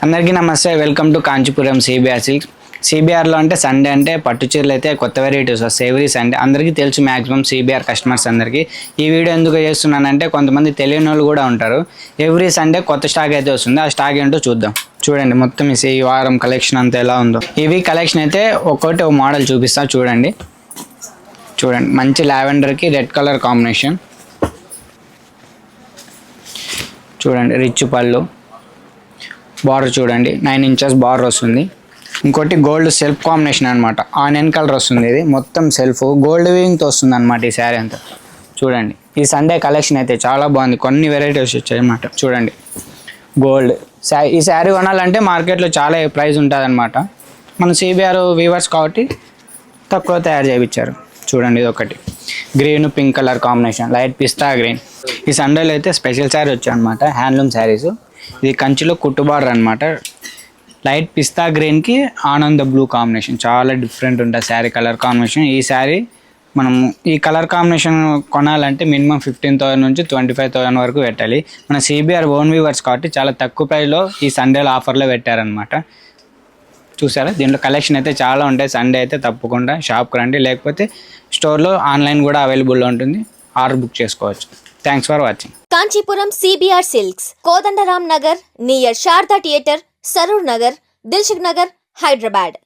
అందరికీ నమస్తే. Welcome to Kanchipuram CBR silks. సిబిఆర్లో అంటే సండే అంటే పట్టు చీరలు అయితే కొత్త వెరైటీస్ వస్తాయి ఎవ్రీ సండే. అందరికీ తెలుసు మ్యాక్సిమం సిబిఆర్ కస్టమర్స్ అందరికీ. ఈ వీడియో ఎందుకు చేస్తున్నానంటే కొంతమంది తెలియని వాళ్ళు కూడా ఉంటారు. ఎవ్రీ సండే కొత్త స్టాక్ అయితే వస్తుంది. ఆ స్టాక్ ఏంటో చూద్దాం. చూడండి మొత్తం ఈ వారం కలెక్షన్ అంతా ఎలా ఉందో. ఇవి కలెక్షన్ అయితే ఒక్కొక్కటి ఒక మోడల్ చూపిస్తా చూడండి. చూడండి మంచి లావెండర్కి రెడ్ కలర్ కాంబినేషన్. చూడండి రిచ్ పళ్ళు, బార్డర్ చూడండి 9 ఇంచెస్ బార్డర్ వస్తుంది. ఇంకోటి గోల్డ్ సెల్ఫ్ కాంబినేషన్ అనమాట. ఆనియన్ కలర్ వస్తుంది. ఇది మొత్తం సెల్ఫ్ గోల్డ్ వీవింగ్తో వస్తుంది అనమాట ఈ శారీ అంతా. చూడండి ఈ సండే కలెక్షన్ అయితే చాలా బాగుంది. కొన్ని వెరైటీస్ వచ్చాయి అన్నమాట. చూడండి గోల్డ్ ఈ శారీ కొనాలంటే మార్కెట్లో చాలా ప్రైస్ ఉంటుంది అనమాట. మన సిబిఆర్ వీవర్స్ కాబట్టి తక్కువ తయారు చేయించారు. చూడండి ఇది ఒకటి green pink colour combination, light పిస్తా గ్రీన్. ఈ సండేలో అయితే స్పెషల్ శారీ వచ్చాయి అనమాట, హ్యాండ్లూమ్ శారీస్. ఇది కంచిలో కుట్టు బార్డర్ అనమాట. లైట్ పిస్తా గ్రీన్కి ఆనంద బ్లూ కాంబినేషన్, చాలా డిఫరెంట్ ఉంటుంది శారీ కలర్ కాంబినేషన్. ఈ శారీ మనము ఈ కలర్ కాంబినేషన్ కొనాలంటే మినిమం 15,000 నుంచి 25,000 వరకు పెట్టాలి. మన సిబిఆర్ ఓన్ వీవర్స్ కాబట్టి చాలా తక్కువ ప్రైస్లో ఈ సండేలో ఆఫర్లో పెట్టారనమాట. చూసారా, దీంట్లో కలెక్షన్ అయితే చాలా ఉంటాయి. సండే అయితే తప్పకుండా షాప్కి రండి, లేకపోతే స్టోర్లో ఆన్లైన్ కూడా అవైలబుల్లో ఉంటుంది. ఆర్డర్ బుక్ చేసుకోవచ్చు. Thanks for watching. Kanchipuram CBR silks, Kodandaram Nagar near Sharada theatre, Saroor Nagar, Dilsukh Nagar, Hyderabad.